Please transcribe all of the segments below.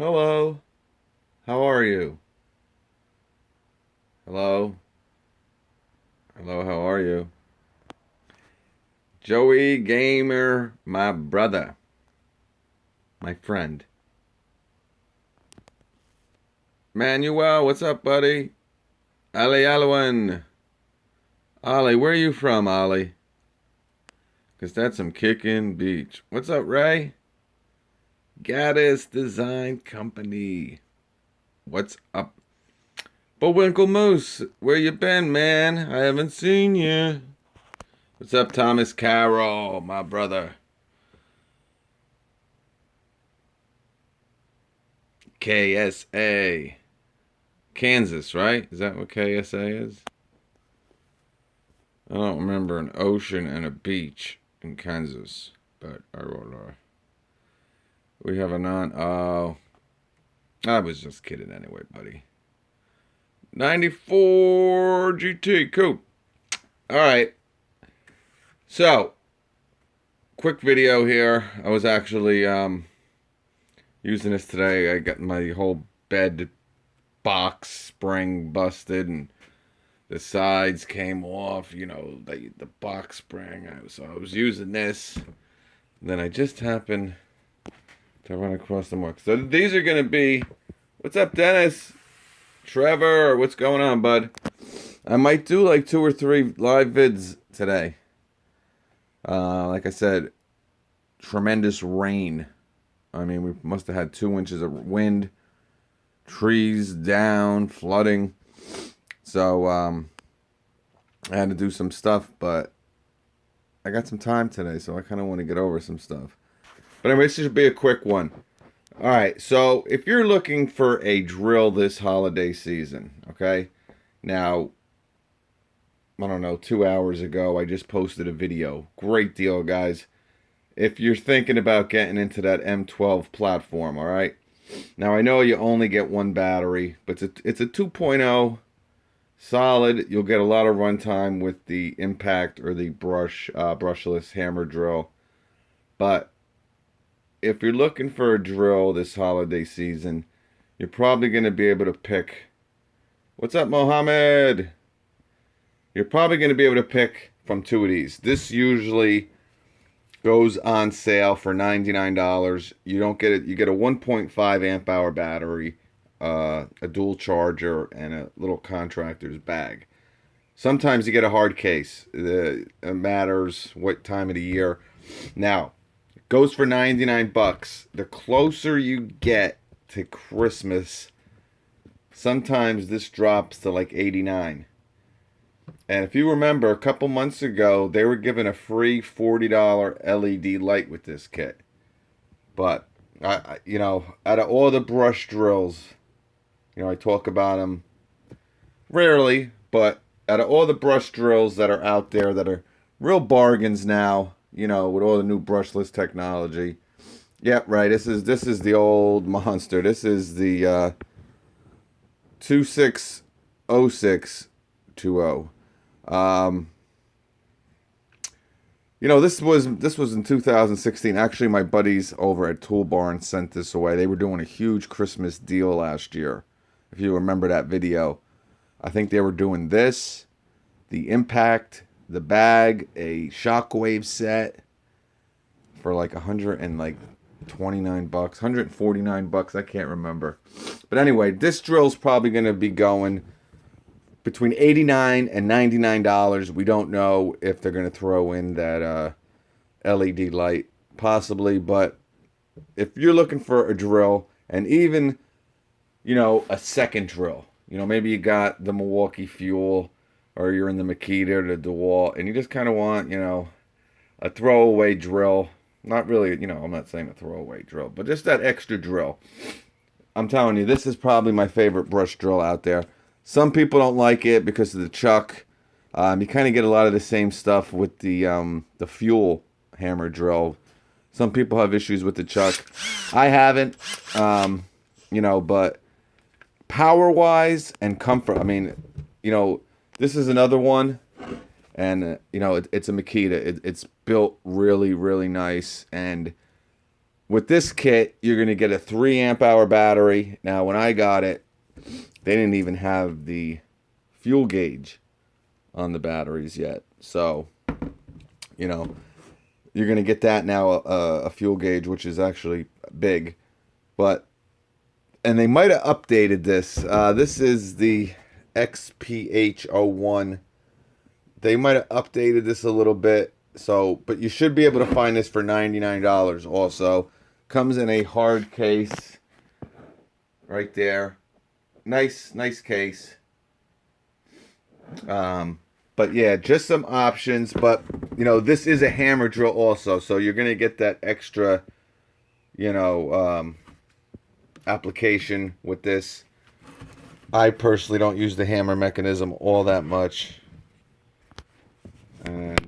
Hello. How are you? Hello. Hello, how are you? Joey Gamer, my brother. My friend. Manuel, what's up, buddy? Ali Alwyn. Ollie, where are you from, Ollie? Because that's some kickin' beach. What's up, Ray? Gaddis Design Company. What's up? Bullwinkle Moose, where you been, man? I haven't seen you. What's up, Thomas Carroll, my brother? KSA. Kansas, right? Is that what KSA is? I don't remember an ocean and a beach in Kansas, but we have a non. Oh, I was just kidding anyway, buddy. 94 GT, cool. All right. So, quick video here. I was actually using this today. I got my whole bed box spring busted and the sides came off, you know, the box spring. So I was using this. And then I just happened to run across the mark. So these are going to be, what's up, Dennis? Trevor, what's going on, bud? I might do like 2 or 3 live vids today. Like I said, tremendous rain. I mean, we must have had 2 inches of wind, trees down, flooding. So, I had to do some stuff, but I got some time today, so I kind of want to get over some stuff. But anyway, this should be a quick one. All right, so if you're looking for a drill this holiday season, okay? Now, I don't know, 2 hours ago, I just posted a video. Great deal, guys. If you're thinking about getting into that M12 platform, all right? Now, I know you only get 1 battery, but it's a 2.0 solid. You'll get a lot of runtime with the impact or the brushless hammer drill. But if you're looking for a drill this holiday season, you're probably going to be able to pick. What's up, Mohammed? You're probably going to be able to pick from 2 of these. This usually goes on sale for $99. You don't get it. You get a 1.5 amp hour battery, a dual charger, and a little contractor's bag. Sometimes you get a hard case. It matters what time of the year. Now, it goes for 99 bucks. The closer you get to Christmas, sometimes this drops to like 89. And if you remember, a couple months ago, they were giving a free $40 LED light with this kit. But, you know, out of all the brush drills, you know, I talk about them rarely, but out of all the brush drills that are out there that are real bargains now, you know, with all the new brushless technology. Yeah, right. This is the old monster. This is the 260620. You know, this was in 2016. Actually, my buddies over at Tool Barn sent this away. They were doing a huge Christmas deal last year. If you remember that video, I think they were doing this, the impact, the bag, a shockwave set for like 129 bucks, 149 bucks. I can't remember. But anyway, this drill's probably going to be going between $89 and $99. We don't know if they're going to throw in that LED light, possibly. But if you're looking for a drill, and even, you know, a second drill, you know, maybe you got the Milwaukee Fuel, or you're in the Makita or the DeWalt, and you just kind of want, you know, a throwaway drill. Not really, you know, I'm not saying a throwaway drill, but just that extra drill. I'm telling you, this is probably my favorite brush drill out there. Some people don't like it because of the chuck. You kind of get a lot of the same stuff with the fuel hammer drill. Some people have issues with the chuck. I haven't, you know, but power-wise and comfort, I mean, you know, this is another one, and, you know, it's a Makita. It's built really, really nice, and With this kit, you're going to get a 3 amp hour battery. Now, when I got it, they didn't even have the fuel gauge on the batteries yet. So, you know, you're going to get that now, a fuel gauge, which is actually big. But, and they might have updated this. This is the XPH01. They might have updated this a little bit. So, but you should be able to find this for $99 also. Comes in a hard case right there. Nice case. But yeah, just some options. But, you know, this is a hammer drill also. So you're going to get that extra, you know, application with this. I personally don't use the hammer mechanism all that much. And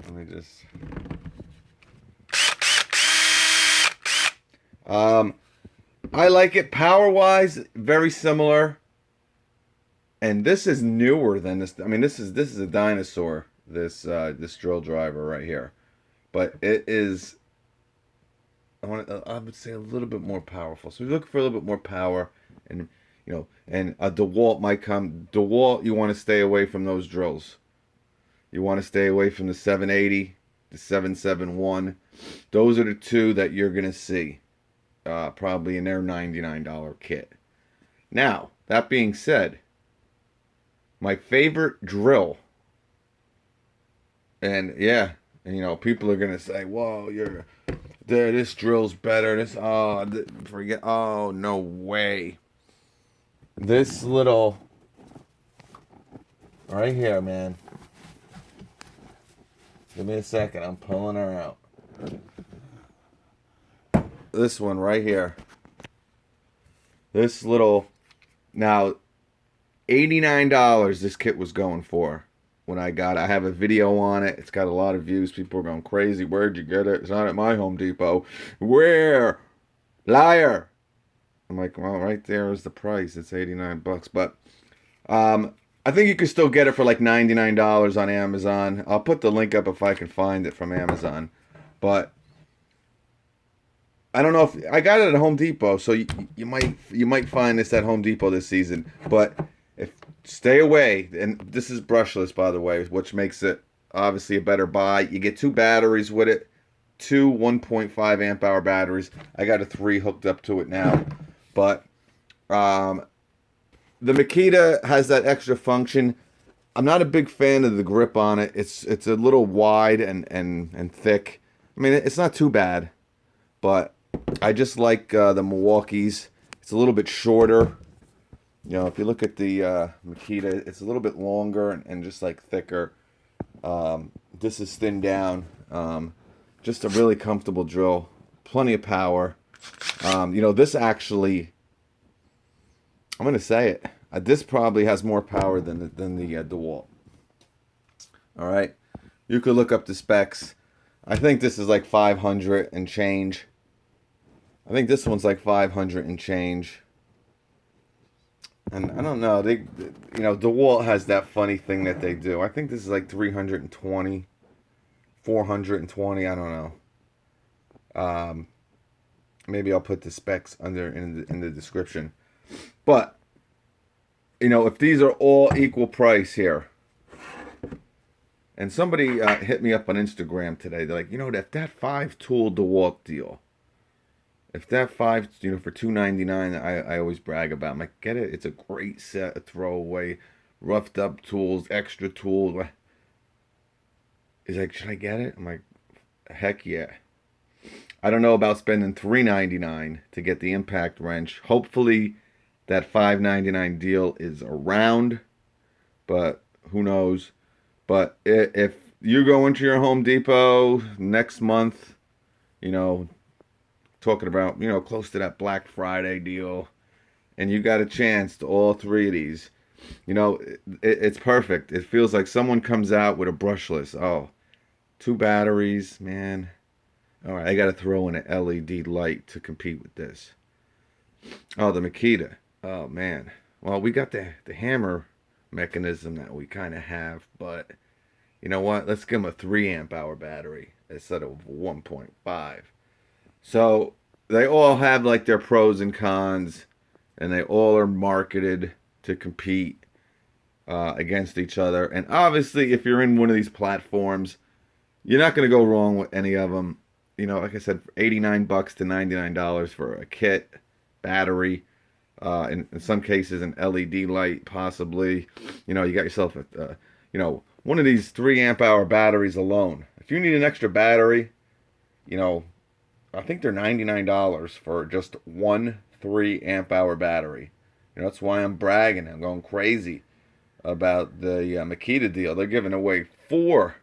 let me just... I like it power-wise, very similar. And this is newer than this. I mean, this is a dinosaur. This drill driver right here, but it is. I would say a little bit more powerful. So we look for a little bit more power, and you know, and a DeWalt might come. DeWalt, you want to stay away from those drills. You want to stay away from the 780, the 771. Those are the two that you're gonna see. Probably in their $99 kit. Now, that being said, my favorite drill, and yeah, and you know, people are gonna say, "Whoa, this drill's better." Forget. Oh, no way. This little right here, man. Give me a second. I'm pulling her out. This one right here. This little, now, $89 this kit was going for when I got it. I have a video on it. It's got a lot of views. People are going crazy. Where'd you get it? It's not at my Home Depot. Where? Liar. I'm like, well, right there is the price. It's 89 bucks. But I think you can still get it for like $99 on Amazon. I'll put the link up if I can find it from Amazon. But I don't know if I got it at Home Depot, so you might find this at Home Depot this season. But stay away, and this is brushless, by the way, which makes it obviously a better buy. You get 2 batteries with it, 2 1.5 amp hour batteries. I got a 3 hooked up to it now, but the Makita has that extra function. I'm not a big fan of the grip on it. It's a little wide and thick. I mean, it's not too bad, but I just like the Milwaukee's. It's a little bit shorter. You know, if you look at the Makita, it's a little bit longer and just like thicker. This is thinned down. Just a really comfortable drill. Plenty of power. You know, this actually, I'm going to say it. This probably has more power than the DeWalt. All right. You could look up the specs. I think this is like 500 and change. I think this one's like 500 and change. And I don't know, you know, DeWalt has that funny thing that they do. I think this is like 320, 420, I don't know. Maybe I'll put the specs in the description. But, you know, if these are all equal price here, and somebody hit me up on Instagram today, they're like, you know, that 5-tool DeWalt deal, if that 5, you know, for $299, I always brag about. I'm like, get it? It's a great set, a throwaway, roughed up tools, extra tools. He's like, should I get it? I'm like, heck yeah. I don't know about spending $3.99 to get the impact wrench. Hopefully that $5.99 deal is around, but who knows. But if you go into your Home Depot next month, you know, talking about, you know, close to that Black Friday deal, and you got a chance to all 3 of these, you know, it's perfect. It feels like someone comes out with a brushless. Oh, 2 batteries, man. All right, I got to throw in an LED light to compete with this. Oh, the Makita. Oh, man. Well, we got the hammer mechanism that we kind of have, but you know what? Let's give them a 3 amp hour battery instead of 1.5. So they all have like their pros and cons, and they all are marketed to compete against each other. And obviously, if you're in one of these platforms, you're not going to go wrong with any of them. You know, like I said, $89 to $99 for a kit, battery, in some cases an LED light, possibly. You know, you got yourself one of these 3 amp hour batteries alone. If you need an extra battery, you know, I think they're $99 for just one 3 amp hour battery. You know, that's why I'm bragging. I'm going crazy about the Makita deal. They're giving away four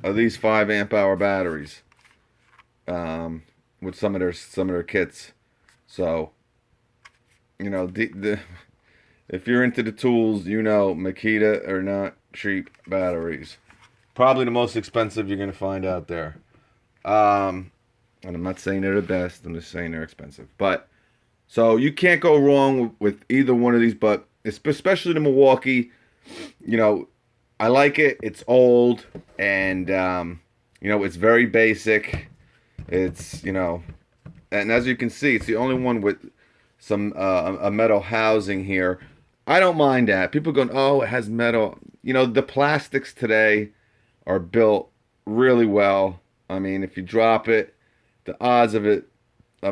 of these 5 amp hour batteries with some of their kits. So, you know, if you're into the tools, you know Makita are not cheap batteries. Probably the most expensive you're gonna find out there. And I'm not saying they're the best. I'm just saying they're expensive. But so you can't go wrong with either one of these. But especially the Milwaukee, you know, I like it. It's old, and you know, it's very basic. It's, you know, and as you can see, it's the only one with some a metal housing here. I don't mind that. People going, oh, it has metal. You know, the plastics today are built really well. I mean, if you drop it, the odds of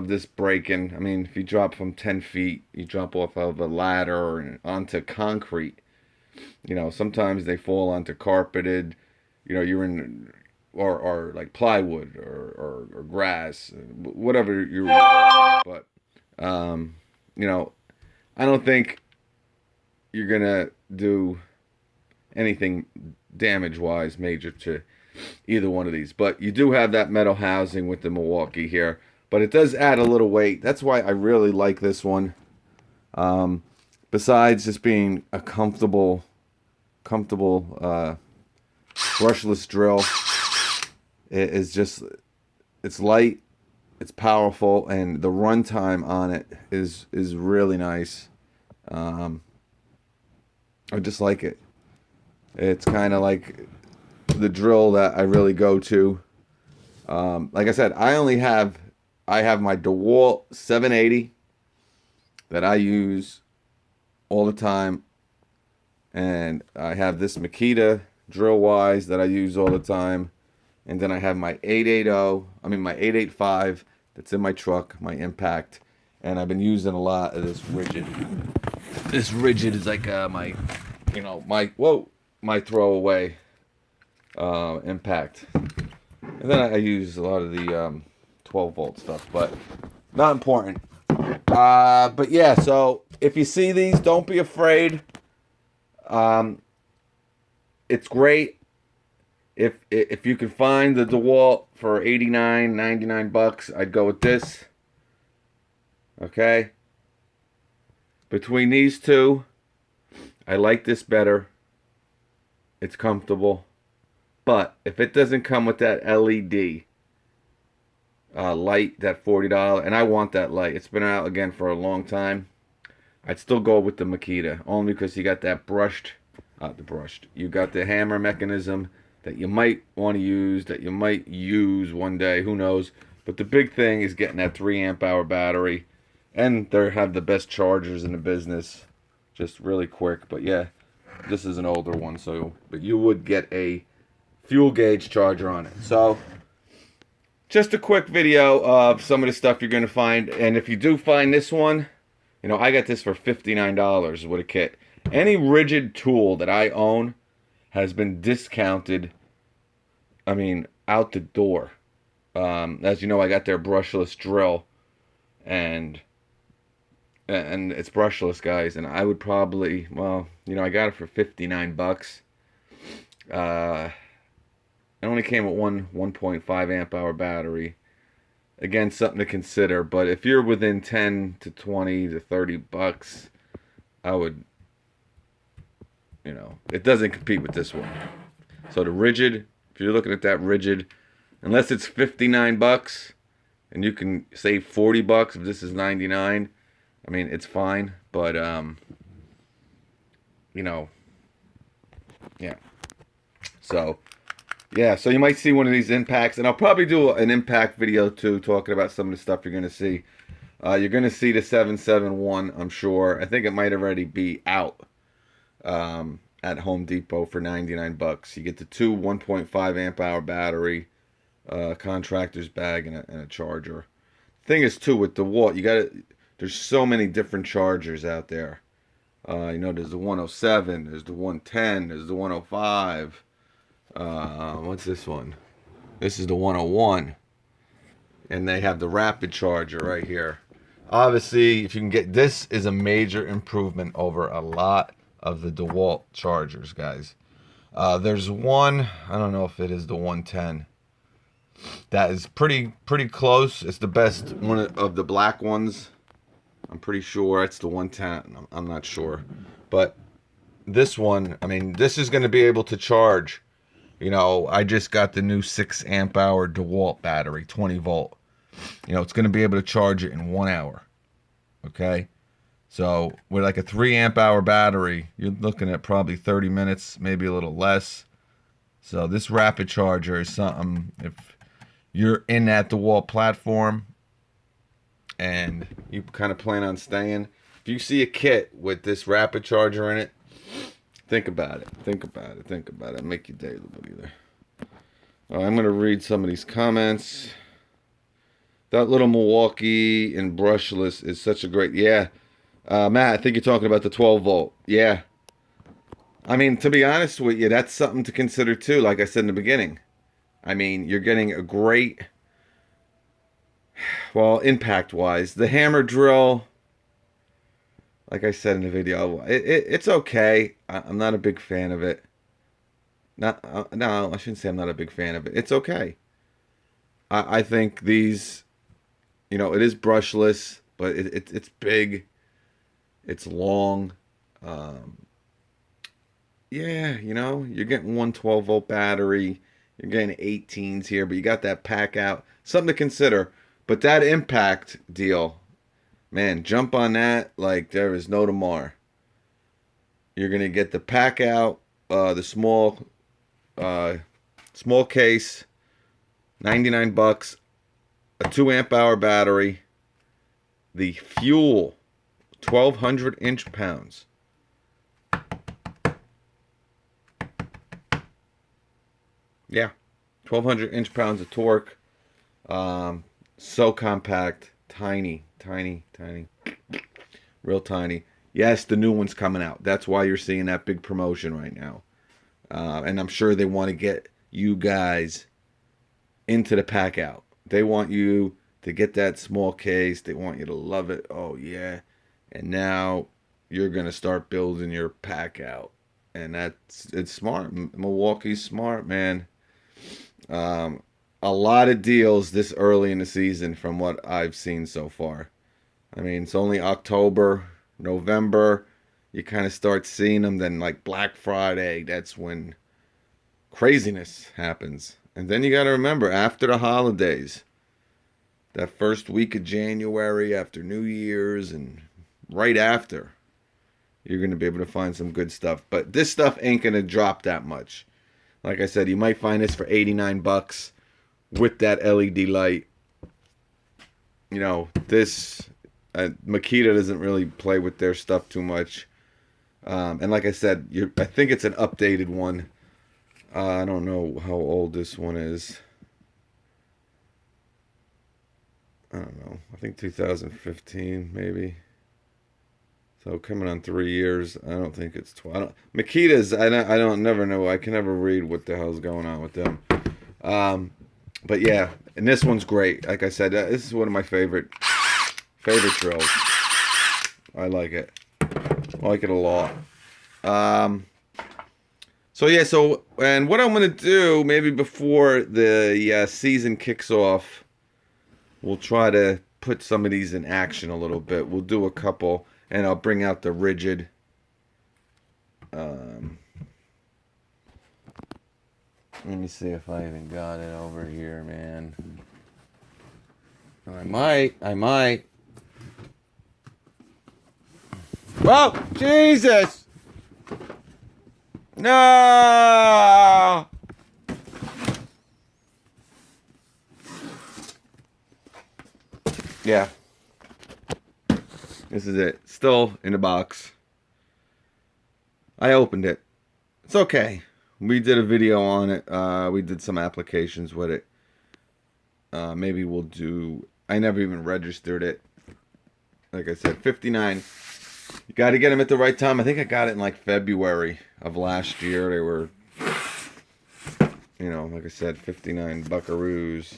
this breaking. I mean, if you drop from 10 feet, you drop off of a ladder and onto concrete. You know, sometimes they fall onto carpeted. You know, you're in or like plywood or grass, whatever you're. But you know, I don't think you're gonna do anything damage-wise major to either one of these. But you do have that metal housing with the Milwaukee here. But it does add a little weight. That's why I really like this one. Besides just being a comfortable brushless drill, it is just, it's light, it's powerful, and the runtime on it is really nice. I just like it. It's kind of like the drill that I really go to. Like I said, I have my DeWalt 780 that I use all the time, and I have this Makita drill wise that I use all the time, and then I have my 885 that's in my truck, my Impact, and I've been using a lot of this Ridgid. This Ridgid is like my, you know, my throwaway Impact. And then I use a lot of the 12 volt stuff, but not important. But yeah, so if you see these, don't be afraid. It's great. If you can find the DeWalt for $89, $99, I'd go with this. Okay. Between these two, I like this better. It's comfortable. But if it doesn't come with that LED light, that $40, and I want that light, it's been out again for a long time, I'd still go with the Makita, only because you got that you got the hammer mechanism that you might want to use, that you might use one day, who knows. But the big thing is getting that 3 amp hour battery, and they have the best chargers in the business, just really quick. But yeah, this is an older one, so but you would get a fuel gauge charger on it. So just a quick video of some of the stuff you're going to find. And if you do find this one, you know, I got this for $59 with a kit. Any Ridgid tool that I own has been discounted, I mean, out the door. As you know, I got their brushless drill, and it's brushless, guys. And I would probably, well, you know, I got it for $59. It only came with one 1.5 amp hour battery. Again, something to consider. But if you're within 10 to 20 to $30, I would, you know, it doesn't compete with this one. So the Ridgid, if you're looking at that Ridgid, unless it's $59 and you can save $40 if this is $99, I mean, it's fine. But you know, yeah. So Yeah, so you might see one of these impacts, and I'll probably do an impact video too, talking about some of the stuff you're going to see. You're going to see the 771, I'm sure. I think it might already be out at Home Depot for 99 bucks. You get the two 1.5 amp hour battery, contractor's bag, and a charger. Thing is too, with DeWalt, there's so many different chargers out there. You know, there's the 107, there's the 110, there's the 105. What's this one? This is the 101. And they have the rapid charger right here. Obviously, if you can get this, is a major improvement over a lot of the DeWalt chargers, guys. There's one, I don't know if it is the 110. That is pretty close. It's the best one of the black ones. I'm pretty sure it's the 110. I'm not sure. But this one, I mean, this is going to be able to charge. You know, I just got the new 6 amp hour DeWalt battery, 20 volt. You know, it's going to be able to charge it in 1 hour. Okay? So, with like a 3 amp hour battery, you're looking at probably 30 minutes, maybe a little less. So, this rapid charger is something, if you're in that DeWalt platform and you kind of plan on staying, if you see a kit with this rapid charger in it, think about it. Think about it. Think about it. Make your day a little bit either. I'm going to read some of these comments. That little Milwaukee and brushless is such a great... Yeah. Matt, I think you're talking about the 12 volt. Yeah. I mean, to be honest with you, that's something to consider too, like I said in the beginning. I mean, you're getting a great... Well, impact-wise. The hammer drill... Like I said in the video, it's okay. I'm not a big fan of it. No, I shouldn't say I'm not a big fan of it. It's okay. I think these, you know, it is brushless, but it's big. It's long. Yeah, you know, you're getting one 12 volt battery. You're getting 18s here, but you got that pack out. Something to consider. But that impact deal... Man, jump on that like there is no tomorrow. You're going to get the pack out, the small case, 99 bucks, a 2 amp hour battery, the fuel, 1,200 inch-pounds. Yeah, 1,200 inch-pounds of torque. So compact, tiny. Real tiny. Yes, the new one's coming out. That's why you're seeing that big promotion right now. And I'm sure they want to get you guys into the pack out. They want you to get that small case. They want you to love it. Oh, yeah. And now you're going to start building your pack out. And it's smart. Milwaukee's smart, man. A lot of deals this early in the season from what I've seen so far. I mean, it's only October, November. You kind of start seeing them. Then like Black Friday, that's when craziness happens. And then you got to remember, after the holidays, that first week of January, after New Year's, and right after, you're going to be able to find some good stuff. But this stuff ain't going to drop that much. Like I said, you might find this for 89 bucks. With that LED light. You know, this Makita doesn't really play with their stuff too much. And like I said, I think it's an updated one. I don't know how old this one is. I don't know. I think 2015 maybe. So coming on 3 years. I don't think it's 12. Makita's, I don't never know. I can never read what the hell's going on with them. But yeah, and this one's great. Like I said, this is one of my favorite drills. I like it. I like it a lot. So yeah, and what I'm going to do, maybe before the season kicks off, we'll try to put some of these in action a little bit. We'll do a couple, and I'll bring out the Ridgid. Let me see if I even got it over here, man. I might. Oh, Jesus! No! yeah, this is it. Still in the box. I opened it. It's okay. We did a video on it. We did some applications with it. Maybe we'll do... I never even registered it. Like I said, 59. You got to get them at the right time. I think I got it in like February of last year. They were, you know, like I said, 59 buckaroos.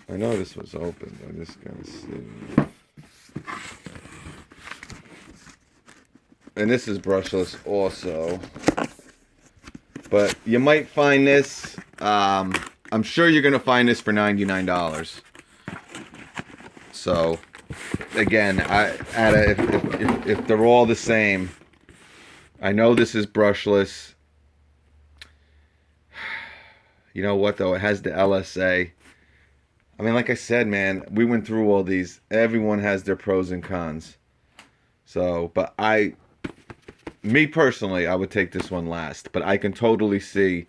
I know this was open. I just gotta see. And this is brushless also. But you might find this. I'm sure you're gonna find this for $99. So, again, if they're all the same, I know this is brushless. You know what though? It has the LSA. I mean, like I said, man, we went through all these. Everyone has their pros and cons. So, but me personally, I would take this one last. But I can totally see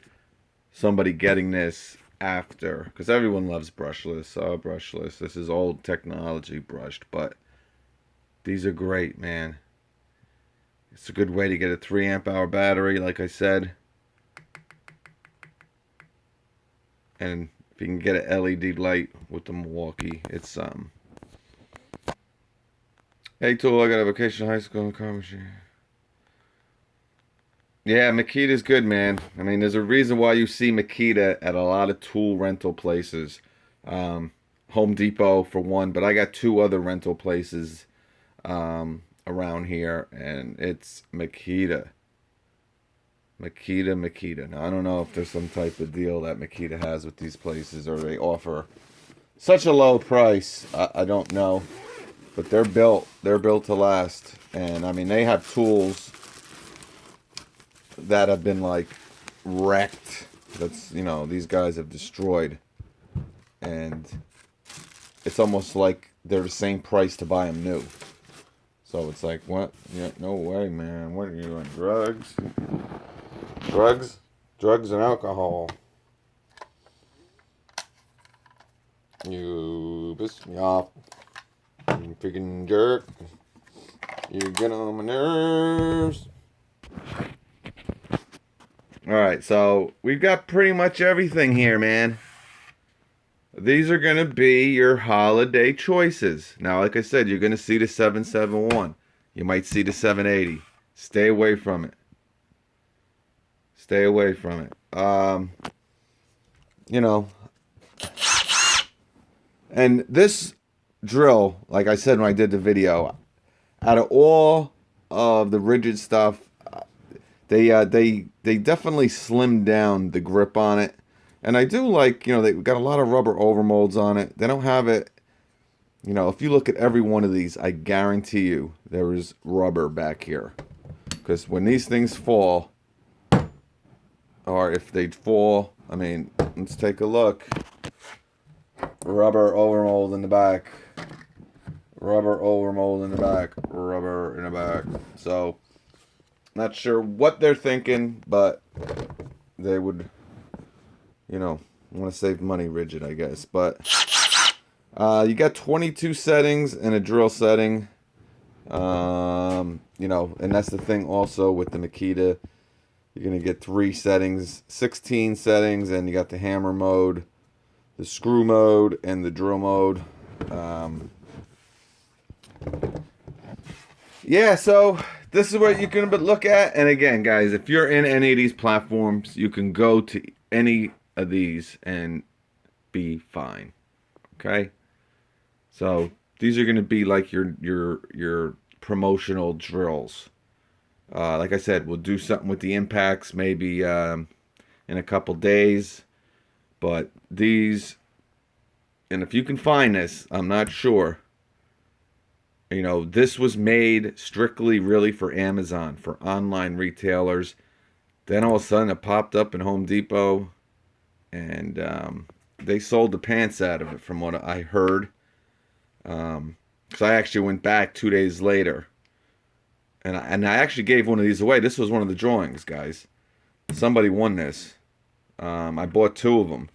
somebody getting this after, because everyone loves brushless. Oh, brushless. This is old technology brushed, but these are great, man. It's a good way to get a 3 amp hour battery, like I said. And if you can get an LED light with the Milwaukee, it's Hey Tool, I got a vacation high school in car machine. Yeah, Makita's good, man. I mean, there's a reason why you see Makita at a lot of tool rental places. Home Depot for one, but I got 2 other rental places around here, and it's Makita. Makita. Now, I don't know if there's some type of deal that Makita has with these places, or they offer such a low price. I don't know. But they're built to last. And, I mean, they have tools that have been, like, wrecked. That's, you know, these guys have destroyed. And it's almost like they're the same price to buy them new. So it's like, what? Yeah, no way, man. What are you doing? Drugs? Drugs and alcohol. You piss me off. You freaking jerk. You get on my nerves. Alright, so we've got pretty much everything here, man. These are going to be your holiday choices. Now, like I said, you're going to see the 771. You might see the 780. Stay away from it. Stay away from it. You know. And this drill, like I said when I did the video, out of all of the Ridgid stuff, they definitely slimmed down the grip on it. And I do like, you know, they got a lot of rubber overmolds on it. They don't have it, you know, if you look at every one of these, I guarantee you there is rubber back here. Because when these things fall, or if they fall, I mean, let's take a look. Rubber overmold in the back. Rubber overmold in the back. Rubber in the back. So, not sure what they're thinking, but they would, you know, want to save money, Ridgid, I guess. But you got 22 settings and a drill setting. You know, and that's the thing also with the Makita. You're going to get 3 settings, 16 settings, and you got the hammer mode, the screw mode, and the drill mode. Yeah, so this is what you can look at. And again, guys, if you're in any of these platforms, you can go to any of these and be fine. Okay? So these are going to be like your promotional drills. Like I said, we'll do something with the impacts maybe in a couple days. But these, and if you can find this, I'm not sure. You know, this was made strictly really for Amazon, for online retailers. Then all of a sudden it popped up in Home Depot. And they sold the pants out of it from what I heard. Because I actually went back 2 days later. And I actually gave one of these away. This was one of the drawings, guys. Somebody won this. I bought 2 of them.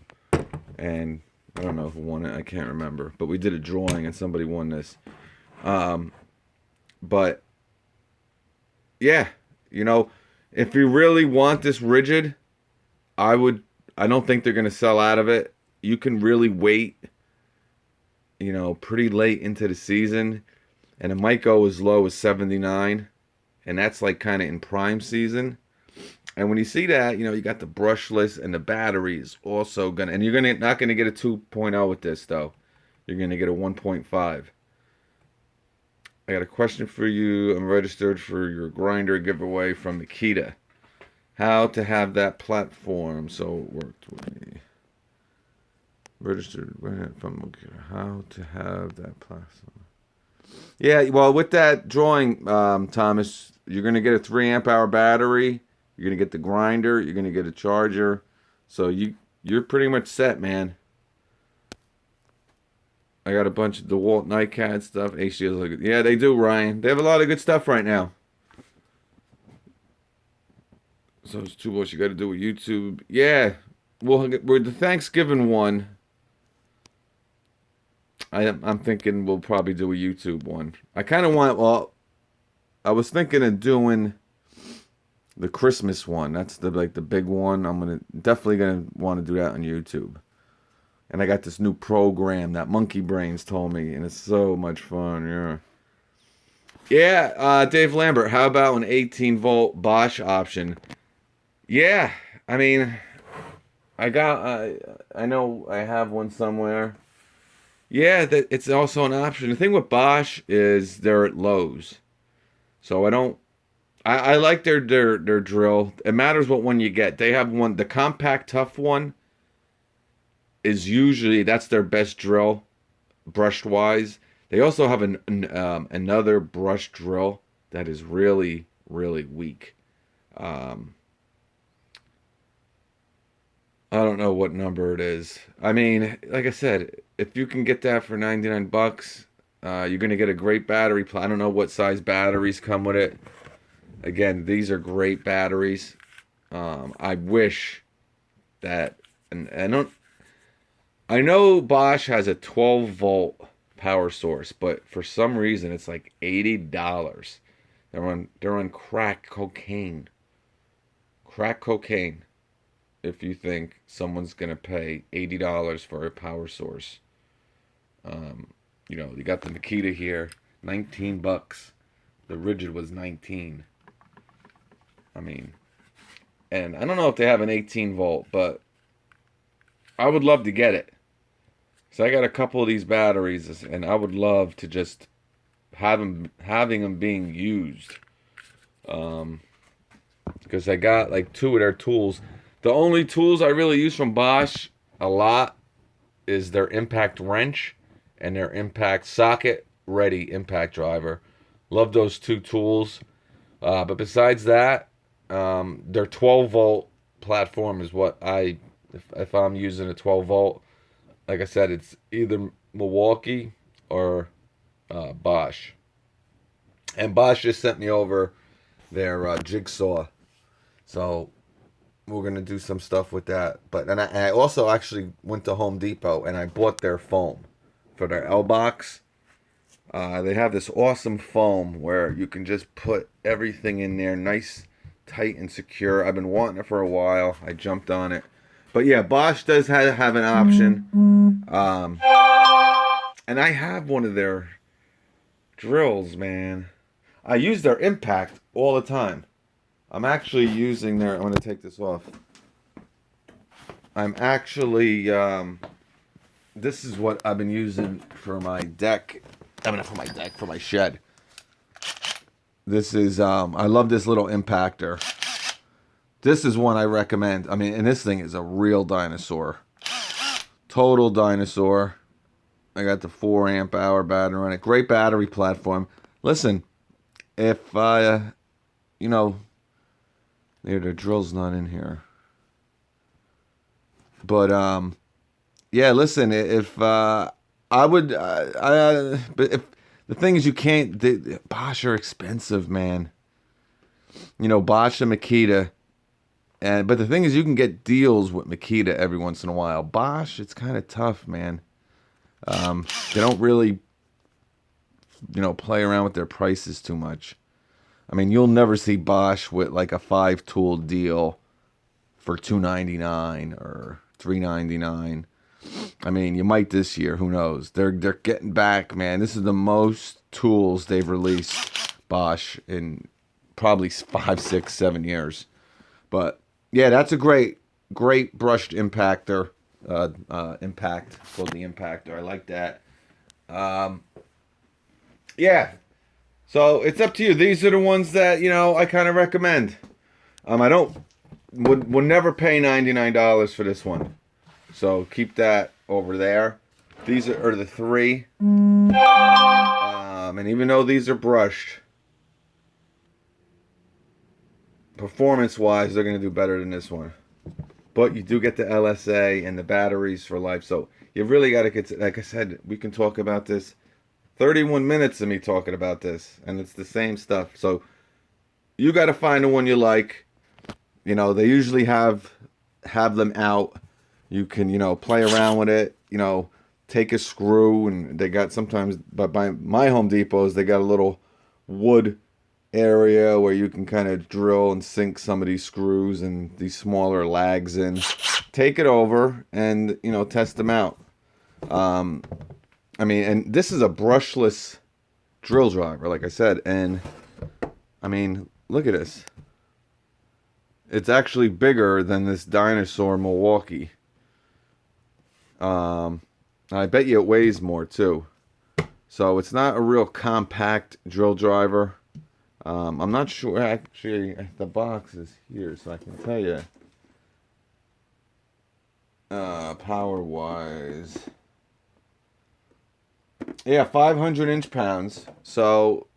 And I don't know who won it. I can't remember. But we did a drawing and somebody won this. But yeah, you know, if you really want this Ridgid, I don't think they're going to sell out of it. You can really wait, you know, pretty late into the season. And it might go as low as 79. And that's like kind of in prime season. And when you see that, you know, you got the brushless and the batteries also gonna, and you're not gonna get a 2.0 with this though. You're gonna get a 1.5. I got a question for you. I'm registered for your grinder giveaway from Makita. How to have that platform so it worked with me. Registered from Makita. How to have that platform. Yeah, well, with that drawing, Thomas, you're gonna get a 3 amp hour battery. You're gonna get the grinder. You're gonna get a charger. So you're pretty much set, man. I got a bunch of DeWalt NightCat stuff. HDS look good. Yeah, they do, Ryan. They have a lot of good stuff right now. So it's too much you got to do with YouTube. Yeah, we're the Thanksgiving one. I'm thinking we'll probably do a YouTube one. I kind of want. Well, I was thinking of doing the Christmas one. That's the big one. I'm definitely gonna want to do that on YouTube. And I got this new program that Monkey Brains told me, and it's so much fun. Yeah. Yeah, Dave Lambert. How about an 18-volt Bosch option? Yeah, I mean, I know I have one somewhere. Yeah, that it's also an option. The thing with Bosch is they're at Lowe's, so I like their drill. It matters what one you get. They have one, the compact tough one is usually, that's their best drill, brushed wise. They also have another brush drill that is really, really weak. I don't know what number it is. I mean, like I said, if you can get that for 99 bucks, you're going to get a great battery. I don't know what size batteries come with it. Again, these are great batteries. I wish that, and I know Bosch has a 12-volt power source, but for some reason it's like $80. They're on crack cocaine. Crack cocaine. If you think someone's gonna pay $80 for a power source, you know, you got the Makita here, 19 bucks. The Ridgid was 19. I mean, and I don't know if they have an 18 volt, but I would love to get it. So I got a couple of these batteries, and I would love to just having them being used. Because I got like 2 of their tools. The only tools I really use from Bosch a lot is their impact wrench and their impact socket ready impact driver. Love those 2 tools. But besides that, their 12 volt platform is what if I'm using a 12 volt, like I said, it's either Milwaukee or Bosch. And Bosch just sent me over their jigsaw. So we're going to do some stuff with that. And I also actually went to Home Depot and I bought their foam for their L-Box. They have this awesome foam where you can just put everything in there nice, tight, and secure. I've been wanting it for a while. I jumped on it. But yeah, Bosch does have an option. And I have one of their drills, man. I use their impact all the time. I'm actually using I'm going to take this off. I'm actually, this is what I've been using for my deck. For my shed. This is, I love this little impactor. This is one I recommend. I mean, and this thing is a real dinosaur. Total dinosaur. I got the 4 amp hour battery on it. Great battery platform. Listen, if, you know, the drill's not in here. But, yeah, listen, if, but if, the thing is you can't, Bosch are expensive, man. You know, Bosch and Makita, But the thing is, you can get deals with Makita every once in a while. Bosch, it's kind of tough, man. They don't really, play around with their prices too much. I mean, you'll never see Bosch with like a 5-tool deal for $299 or $399. I mean, you might this year. Who knows? They're getting back, man. This is the most tools they've released, Bosch, in probably 5, 6, 7 years. But yeah, that's a great brushed impactor. Impact, called the impactor. I like that. Yeah. So it's up to you. These are the ones that I kind of recommend. I would never pay $99 for this one. So keep that over there. These are the 3. And even though these are brushed, performance-wise, they're going to do better than this one. But you do get the LSA and the batteries for life. So you really got to get, like I said, we can talk about this. 31 minutes of me talking about this. And it's the same stuff. So you got to find the one you like. They usually have them out. You can, play around with it. Take a screw. And they got sometimes, but by my Home Depots, they got a little wood area where you can kind of drill and sink some of these screws and these smaller lags in. Take it over and test them out. I mean, and this is a brushless drill driver, like I said, and I mean, look at this. It's actually bigger than this dinosaur Milwaukee. I bet you it weighs more too. So it's not a real compact drill driver. I'm not sure, actually, the box is here, so I can tell you. Power-wise. Yeah, 500 inch-pounds. So,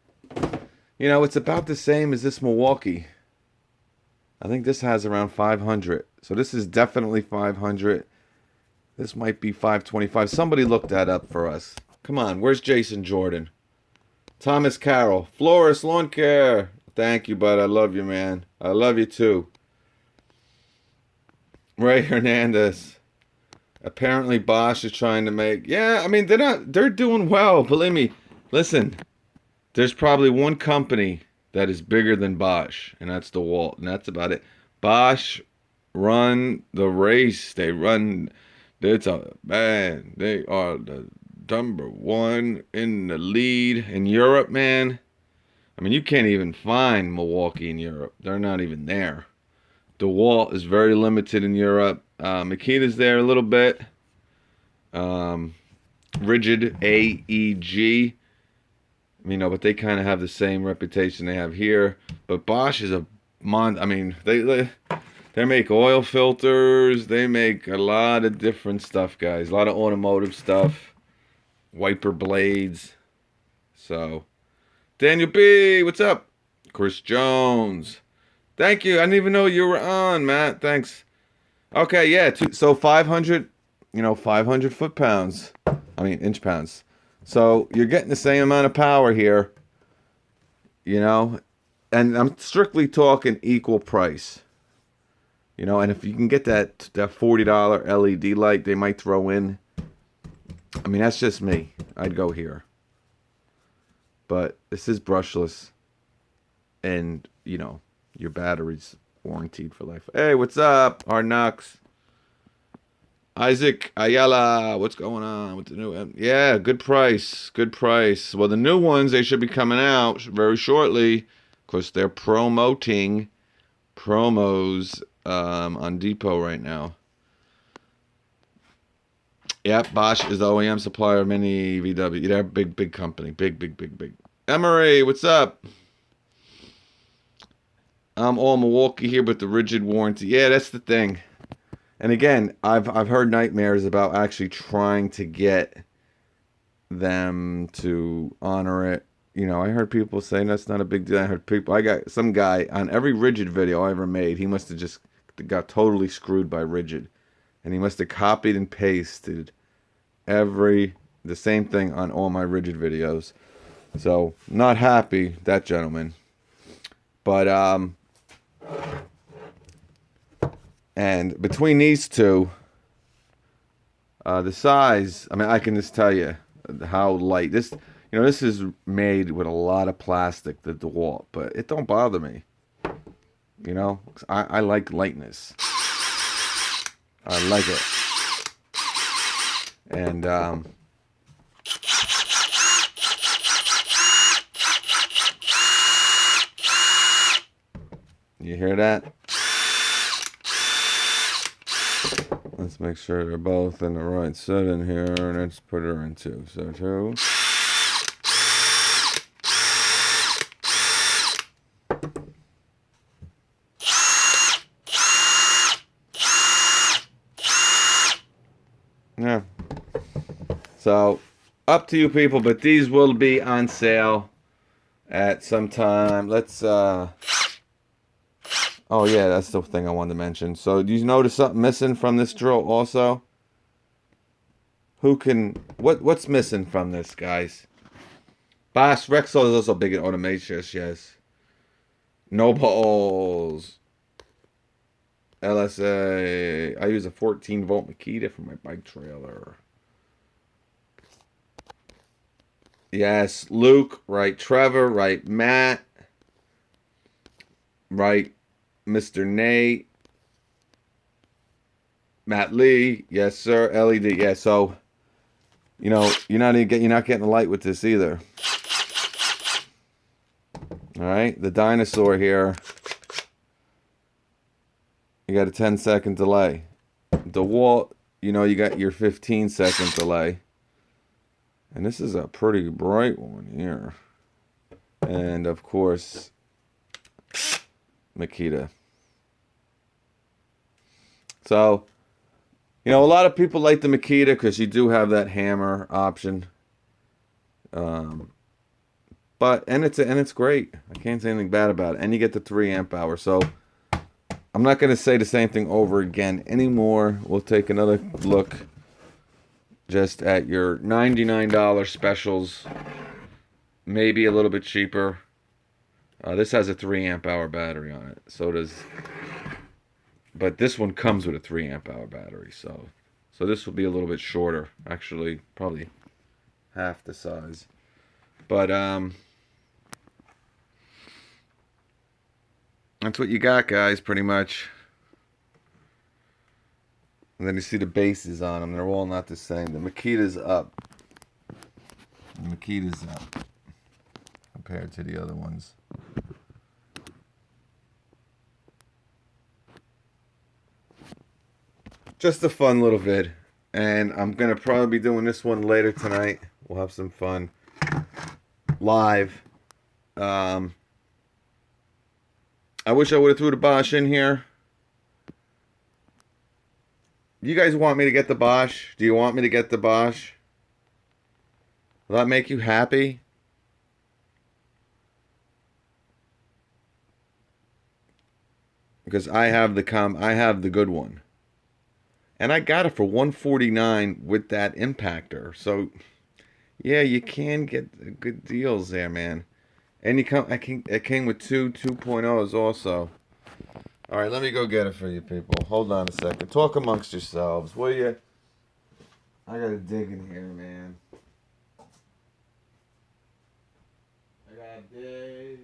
it's about the same as this Milwaukee. I think this has around 500. So this is definitely 500. This might be 525. Somebody look that up for us. Come on, where's Jason Jordan? Thomas Carroll. Florist Lawn Care. Thank you, bud. I love you, man. I love you, too. Ray Hernandez. Apparently Bosch is trying to make... Yeah, I mean, they're doing well. Believe me. Listen, there's probably one company that is bigger than Bosch, and that's DeWalt, and that's about it. Bosch run the race. They run... They are the number 1 in the lead in Europe, man. I mean, you can't even find Milwaukee in Europe. They're not even there. DeWalt is very limited in Europe. Makita's there a little bit. Ridgid, AEG. But they kind of have the same reputation they have here. But Bosch is I mean, they make oil filters. They make a lot of different stuff, guys. A lot of automotive stuff. Wiper blades. So, Daniel B, what's up? Chris Jones. Thank you. I didn't even know you were on, Matt. Thanks. Okay, yeah. So 500, 500 foot-pounds. I mean, inch-pounds. So you're getting the same amount of power here. And I'm strictly talking equal price. And if you can get that $40 LED light they might throw in. I mean, that's just me. I'd go here. But this is brushless. And, your battery's warranted for life. Hey, what's up, Hard Knocks? Isaac Ayala, what's going on with the new? Yeah, good price, good price. Well, the new ones, they should be coming out very shortly. Of course, they're promoting promos on Depot right now. Yep, Bosch is the OEM supplier of many VW. They're a big company. Big. Emery, what's up? I'm all Milwaukee here with the Ridgid warranty. Yeah, that's the thing. And again, I've heard nightmares about actually trying to get them to honor it. I heard people saying that's not a big deal. I got some guy on every Ridgid video I ever made. He must have just got totally screwed by Ridgid. And he must have copied and pasted the same thing on all my Ridgid videos. So, not happy, that gentleman. But, And between these two, the size, I mean, I can just tell you how light this. You know, this is made with a lot of plastic, the DeWalt, but it don't bother me. You know, I like lightness. I like it. And you hear that? Let's make sure they're both in the right setting here. Let's put her in two. So two. Yeah. So, up to you people, but these will be on sale at some time. Let's, oh yeah, that's the thing I wanted to mention. So, do you notice something missing from this drill also? Who can, what's missing from this, guys? Bosch, Rexall is also big in automation, yes. No balls. LSA. I use a 14-volt Makita for my bike trailer. Yes, Luke, right, Trevor, right, Matt, right, Mr. Nate, Matt Lee, yes sir, LED, yeah. So, you know, you're not getting a light with this either. All right, the dinosaur here. You got a 10-second delay. DeWalt, you know, you got your 15-second delay. And this is a pretty bright one here. And of course, Makita. So, you know, a lot of people like the Makita because you do have that hammer option. But it's great. I can't say anything bad about it. And you get the 3 amp hour. So I'm not going to say the same thing over again anymore. We'll take another look just at your $99 specials. Maybe a little bit cheaper. This has a 3 amp hour battery on it. So does, but this one comes with a 3 amp hour battery. So this will be a little bit shorter. Actually, probably half the size. But that's what you got, guys, pretty much. And then you see the bases on them. They're all not the same. The Makita's up. The Makita's up compared to the other ones. Just a fun little vid. And I'm going to probably be doing this one later tonight. We'll have some fun. Live. I wish I would have threw the Bosch in here. You guys want me to get the Bosch? Do you want me to get the Bosch? Will that make you happy? Because I have the good one. And I got it for $149 with that impactor. So yeah, you can get good deals there, man. And it came with two 2.0s also. All right, let me go get it for you people. Hold on a second. Talk amongst yourselves, will you? I gotta dig in here, man. I gotta dig.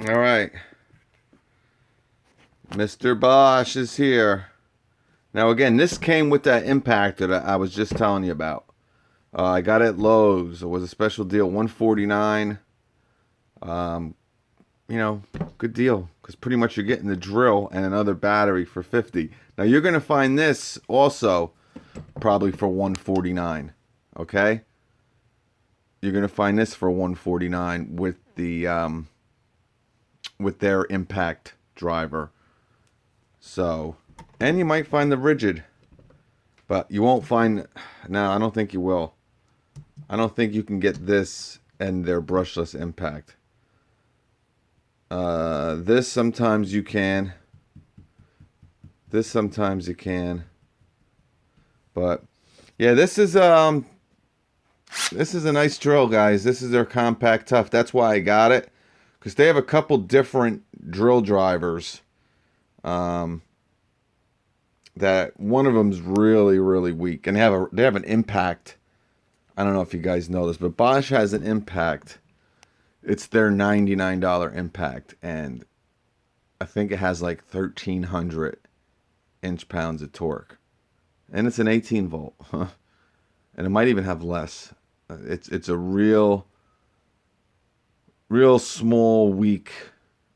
All right. Mr. Bosch is here. Now, again, this came with that impactor that I was just telling you about. I got it at Lowe's. It was a special deal, $149. You know, good deal. Because pretty much you're getting the drill and another battery for $50. Now, you're going to find this also probably for $149. Okay, you're gonna find this for $149 with the with their impact driver. So, and you might find the Ridgid, but you won't find. No, I don't think you will. I don't think you can get this and their brushless impact. This sometimes you can. This sometimes you can. But yeah, this is a nice drill, guys. This is their compact tough. That's why I got it, because they have a couple different drill drivers. That one of them's really, really weak, and they have an impact. I don't know if you guys know this, but Bosch has an impact. It's their $99 impact, and I think it has like 1,300 inch-pounds of torque, and it's an 18 volt, and it might even have less. It's a real small, weak,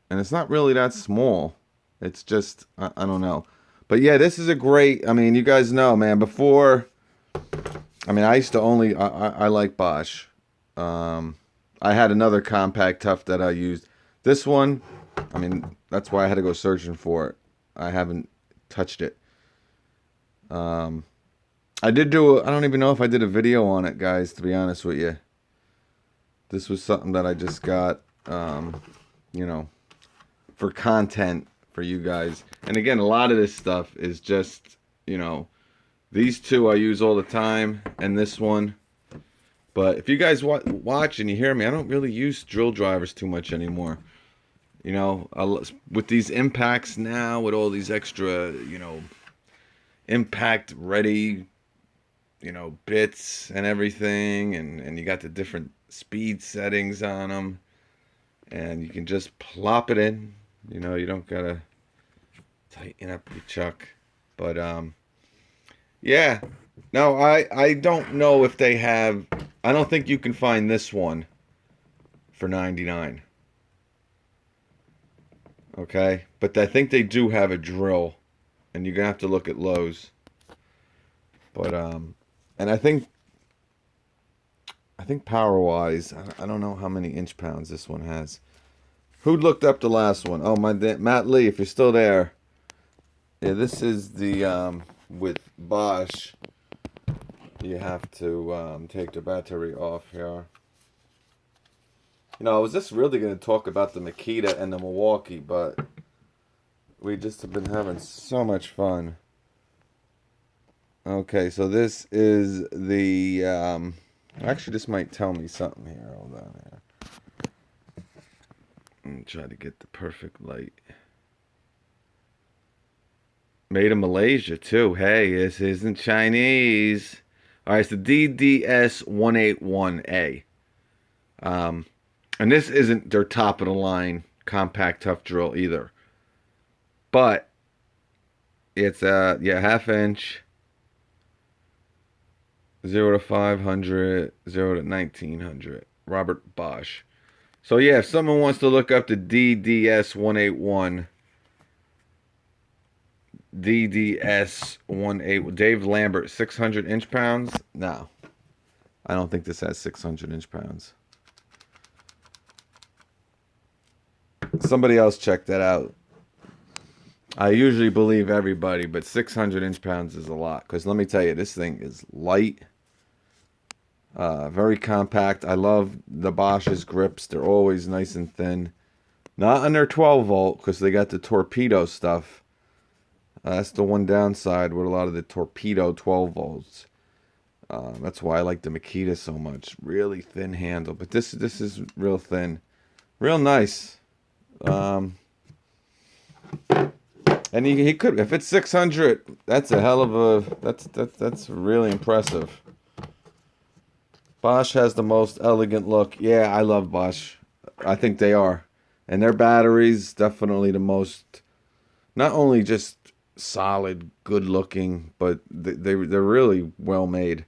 and it's not really that small. It's just I don't know, but yeah, this is a great. I mean, you guys know, man. Before, I mean, I used to only I like Bosch. I had another compact tough that I used. This one, I mean, that's why I had to go searching for it. I haven't touched it. I did do, I don't even know if I did a video on it, guys, to be honest with you. This was something that I just got, you know, for content for you guys. And again, a lot of this stuff is just, you know, these two I use all the time, and this one. But if you guys watch and you hear me, I don't really use drill drivers too much anymore. You know, with these impacts now, with all these extra, you know, impact ready, you know, bits and everything, and you got the different speed settings on them, and you can just plop it in. You know, you don't gotta tighten up your chuck. But yeah, no, I don't know if they have. I don't think you can find this one for $99. Okay, but I think they do have a drill, and you're gonna have to look at Lowe's. But and I think power wise, I don't know how many inch pounds this one has. Who looked up the last one? Oh, Matt Lee, if you're still there. Yeah, this is the with Bosch. You have to take the battery off here. You know, I was just really going to talk about the Makita and the Milwaukee, but we just have been having so much fun. Okay, so this is the, actually this might tell me something here. Hold on here. Let me try to get the perfect light. Made in Malaysia, too. Hey, this isn't Chinese. All right, it's the DDS181A. And this isn't their top of the line compact tough drill either. But it's a half inch, 0 to 500, 0 to 1900. Robert Bosch. So yeah, if someone wants to look up the DDS181, DDS18, Dave Lambert, 600 inch pounds. No, I don't think this has 600 inch pounds. Somebody else check that out. I usually believe everybody, but 600 inch pounds is a lot. Because let me tell you, this thing is light. Very compact. I love the Bosch's grips. They're always nice and thin. Not on their 12 volt, because they got the torpedo stuff. That's the one downside with a lot of the torpedo 12 volts. That's why I like the Makita so much. Really thin handle. But this is real thin. Real nice. And he could, if it's 600, that's a hell of a, that's really impressive. Bosch has the most elegant look. Yeah, I love Bosch. I think they are. And their batteries, definitely the most, not only just solid, good looking, but they're really well made.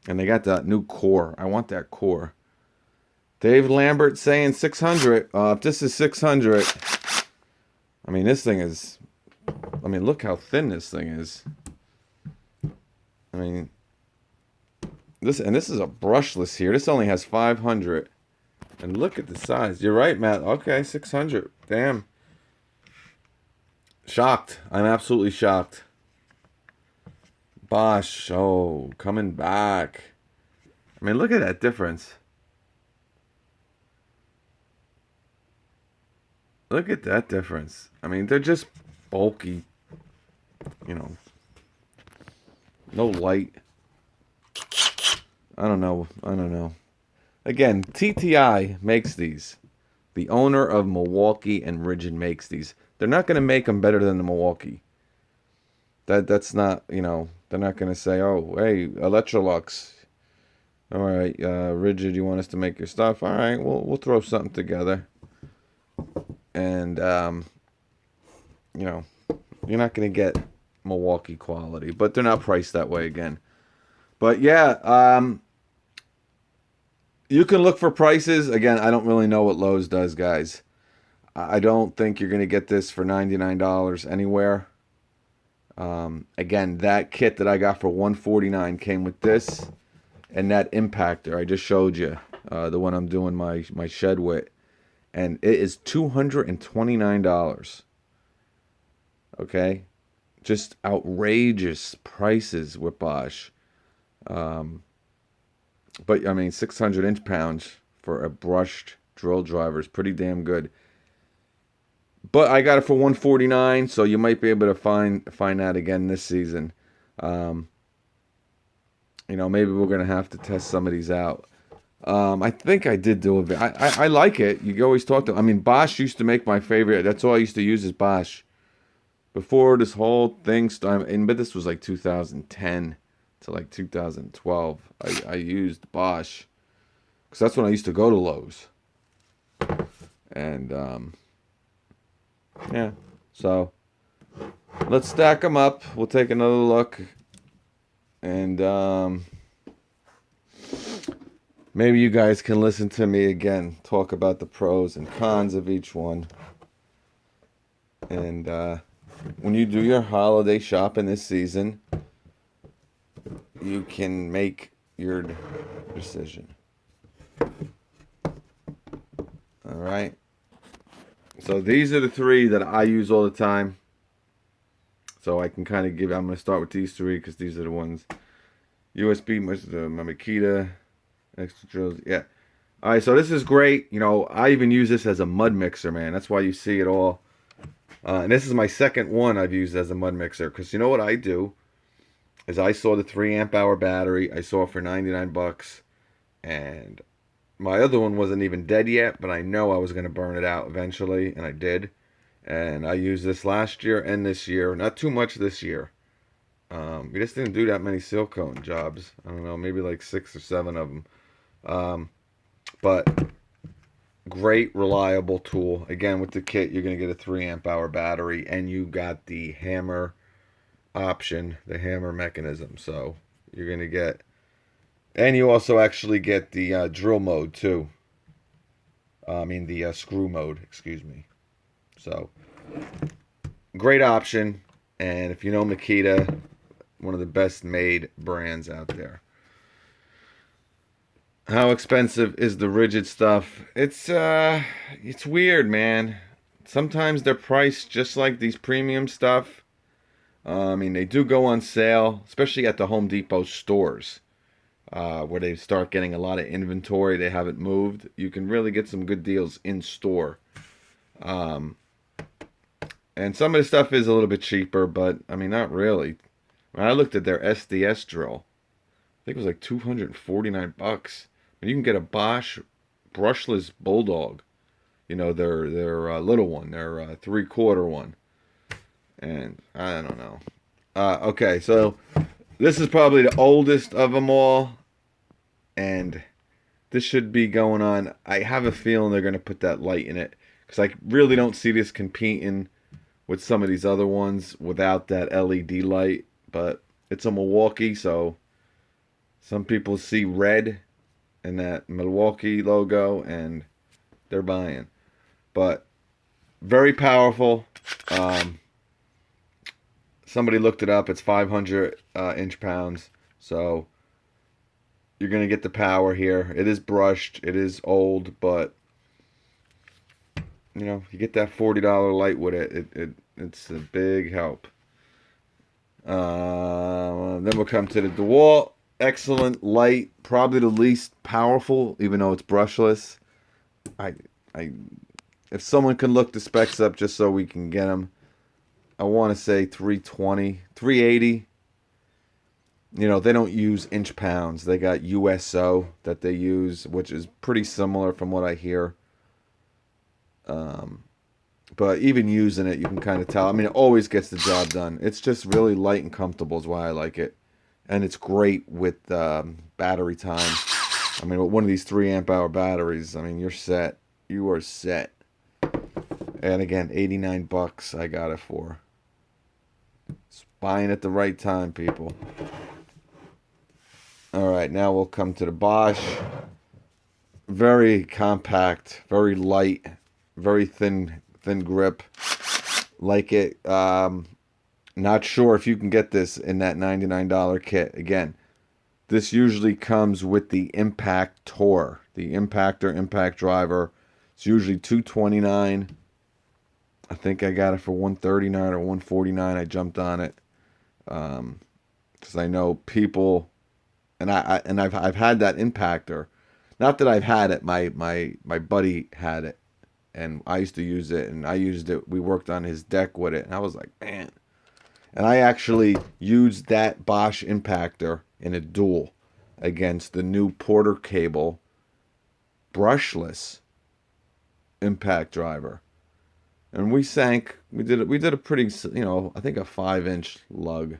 And they got that new core. I want that core. Dave Lambert saying 600. If this is 600, I mean, this thing is, I mean, look how thin this thing is. I mean, This is a brushless here. This only has 500. And look at the size. You're right, Matt. Okay, 600. Damn. Shocked. I'm absolutely shocked. Bosch. Oh, coming back. I mean, look at that difference. Look at that difference. I mean, they're just bulky. You know, no light. I don't know. I don't know. Again, TTI makes these. The owner of Milwaukee and Ridgid makes these. They're not going to make them better than the Milwaukee. That's not, you know, they're not going to say, oh, hey, Electrolux. All right, Ridgid, you want us to make your stuff? All right, we'll throw something together. And, you know, you're not going to get Milwaukee quality. But they're not priced that way again. But, yeah, you can look for prices. Again, I don't really know what Lowe's does, guys. I don't think you're going to get this for $99 anywhere. Again, that kit that I got for $149 came with this and that impactor I just showed you, the one I'm doing my shed with, and it is $229. Okay, just outrageous prices with Bosch. But I mean, 600 inch-pounds for a brushed drill driver is pretty damn good. But I got it for $149, so you might be able to find that again this season. You know, maybe we're gonna have to test some of these out. I think I did do a bit. I like it. You always talk to. I mean, Bosch used to make my favorite. That's all I used to use is Bosch. Before this whole thing started, but this was like 2010 to like 2012. I used Bosch because that's when I used to go to Lowe's. And yeah, so let's stack them up. We'll take another look, and maybe you guys can listen to me again talk about the pros and cons of each one. And when you do your holiday shopping this season, you can make your decision. All right. So these are the three that I use all the time. So I can kind of give. I'm going to start with these three because these are the ones. USB, my Makita, extra drills. Yeah. All right. So this is great. You know, I even use this as a mud mixer, man. That's why you see it all. And this is my second one I've used as a mud mixer because you know what I do is I saw the 3 amp hour battery. I saw it for 99 bucks, and my other one wasn't even dead yet, but I know I was going to burn it out eventually, and I did. And I used this last year and this year. Not too much this year. We just didn't do that many silicone jobs. I don't know, maybe like 6 or 7 of them. But great, reliable tool. Again, with the kit, you're going to get a 3 amp hour battery, and you got the hammer option, the hammer mechanism. So you're going to get, and you also actually get the drill mode too. I mean the screw mode, excuse me. So great option. And if you know Makita, one of the best made brands out there. How expensive is the Ridgid stuff? It's weird, man. Sometimes they're priced just like these premium stuff. I mean, they do go on sale, especially at the Home Depot stores, where they start getting a lot of inventory. They haven't moved. You can really get some good deals in store. And some of the stuff is a little bit cheaper, but I mean, not really. When I looked at their SDS drill, I think it was like 249 bucks. You can get a Bosch brushless Bulldog, you know, their little one, their 3/4 one, and I don't know. Okay, so this is probably the oldest of them all, and this should be going on. I have a feeling they're going to put that light in it because I really don't see this competing with some of these other ones without that LED light. But it's a Milwaukee, so some people see red and that Milwaukee logo and they're buying. But very powerful. Somebody looked it up. It's 500 inch-pounds. So You're going to get the power here. It is brushed. It is old, but you know, you get that $40 light with it. It's a big help. Then we'll come to the DeWalt. Excellent light, probably the least powerful, even though it's brushless. I, I, if someone can look the specs up just so we can get them, I want to say 320, 380. You know, they don't use inch pounds. They got USO that they use, which is pretty similar from what I hear. But even using it, you can kind of tell. I mean, it always gets the job done. It's just really light and comfortable is why I like it. And it's great with battery time. I mean, with one of these 3 amp hour batteries, I mean, you're set. You are set. And again, 89 bucks I got it for. It's buying at the right time, people. All right, now we'll come to the Bosch. Very compact, very light, very thin grip. Like it. Not sure if you can get this in that $99 kit. Again, this usually comes with the impactor, the impactor impact driver. It's usually $229. I think I got it for $139 or $149. I jumped on it because I know people, and I've had that impactor. Not that I've had it. My buddy had it, and I used to use it, and I used it. We worked on his deck with it, and I was like, man. And I actually used that Bosch impactor in a duel against the new Porter Cable brushless impact driver. And we sank. We did a pretty, you know, I think a 5-inch lug.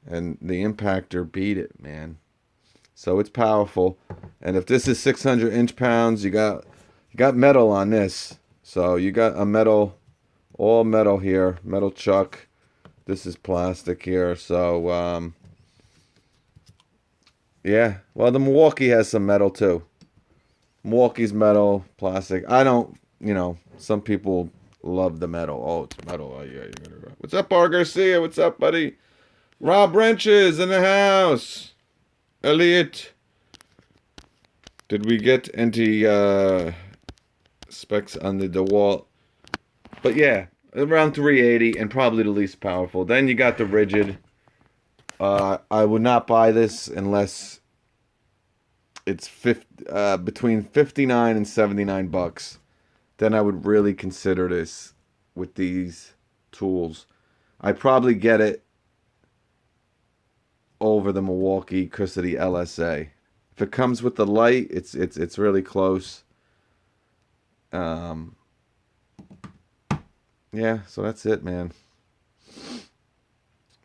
And the impactor beat it, man. So it's powerful. And if this is 600 inch pounds, you got metal on this. So you got a metal, all metal here, metal chuck. This is plastic here. So yeah. Well, the Milwaukee has some metal too. Milwaukee's metal, plastic. I don't, you know, some people love the metal. Oh, it's metal. Oh, yeah. What's up, R. Garcia? What's up, buddy? Rob Wrenches in the house. Elliot. Did we get any specs on the DeWalt? But yeah, around 380 and probably the least powerful. Then you got the Ridgid. I would not buy this unless it's between 59 and 79 bucks. Then I would really consider this with these tools. I'd probably get it over the Milwaukee because of the LSA. If it comes with the light, it's really close. Yeah, so that's it, man.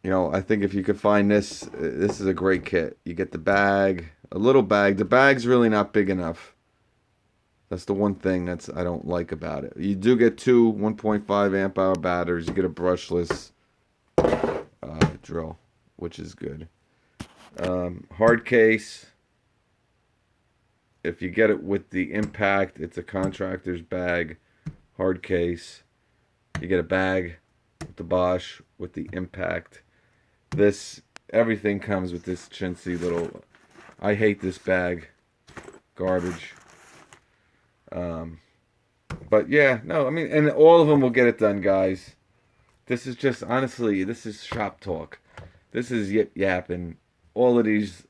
You know, I think if you could find this, this is a great kit. You get the bag, a little bag. The bag's really not big enough. That's the one thing I don't like about it. You do get 2 1.5 amp hour batteries. You get a brushless drill, which is good. Hard case. If you get it with the impact, it's a contractor's bag. Hard case. You get a bag with the Bosch with the impact. Everything comes with this chintzy little. I hate this bag. Garbage. But yeah, no, I mean, and all of them will get it done, guys. This is just, honestly, this is shop talk. This is yip yapping. All of these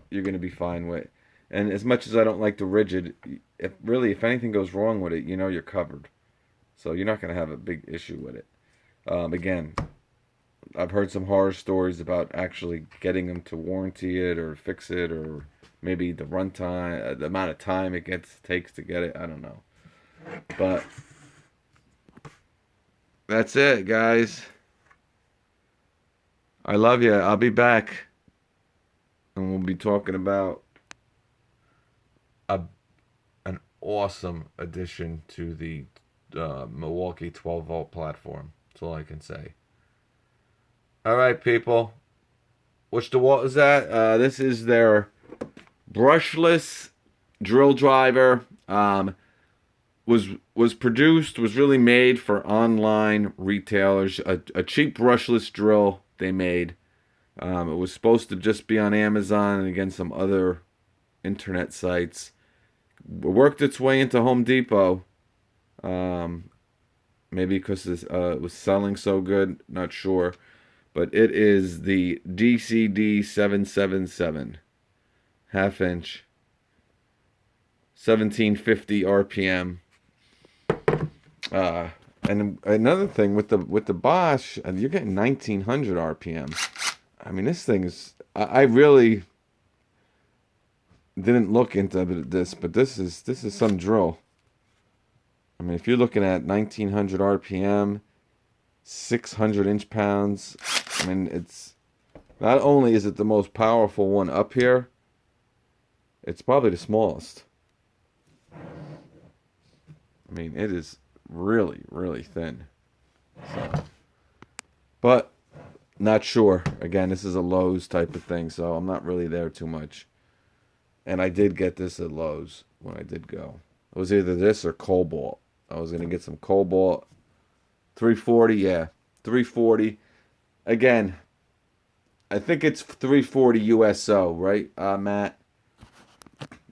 you're going to be fine with. And as much as I don't like the Ridgid, if anything goes wrong with it, you know you're covered. So you're not going to have a big issue with it. Again, I've heard some horror stories about actually getting them to warranty it or fix it, or maybe the runtime, the amount of time it takes to get it. I don't know. But that's it, guys. I love you. I'll be back. And we'll be talking about an awesome addition to the Milwaukee 12-volt platform. That's all I can say. All right, people. Which DeWalt is that? This is their brushless drill driver. Was really made for online retailers. A cheap brushless drill they made. It was supposed to just be on Amazon and again some other internet sites. It worked its way into Home Depot. Um, Maybe because it was selling so good, not sure. But it is the DCD 777, half inch, 1750 RPM. And another thing with the Bosch, and you're getting 1900 RPM. I mean, this thing is. I really didn't look into this, but this is some drill. I mean, if you're looking at 1900 RPM, 600 inch-pounds, I mean, it's not only is it the most powerful one up here, it's probably the smallest. I mean, it is really, really thin. So, but not sure. Again, this is a Lowe's type of thing, so I'm not really there too much. And I did get this at Lowe's when I did go. It was either this or Cobalt. I was gonna get some Cobalt. 340, yeah, 340. Again, I think it's 340 USO, right, Matt?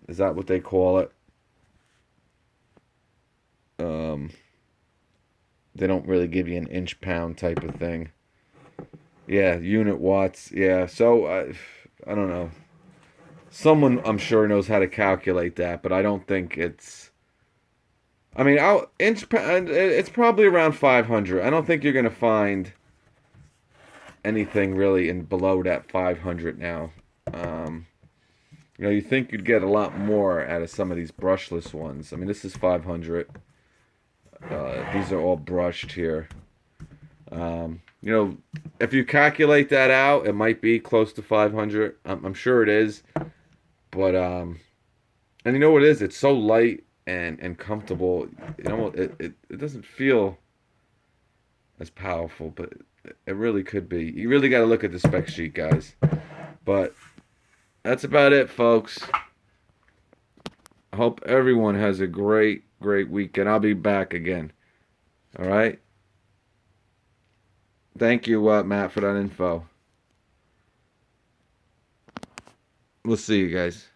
Is that what they call it? They don't really give you an inch pound type of thing. Yeah, unit watts. Yeah, so I don't know. Someone I'm sure knows how to calculate that, but I don't think it's. I mean, inch pound. It's probably around 500. I don't think you're gonna find anything really in below that 500 now. You think you'd get a lot more out of some of these brushless ones. I mean, this is 500. These are all brushed here. If you calculate that out, it might be close to 500. I'm sure it is. But, and you know what it is? It's so light and comfortable. It doesn't feel as powerful, but it really could be. You really got to look at the spec sheet, guys. But that's about it, folks. I hope everyone has a great, great weekend. I'll be back again. All right? Thank you, Matt, for that info. We'll see you guys.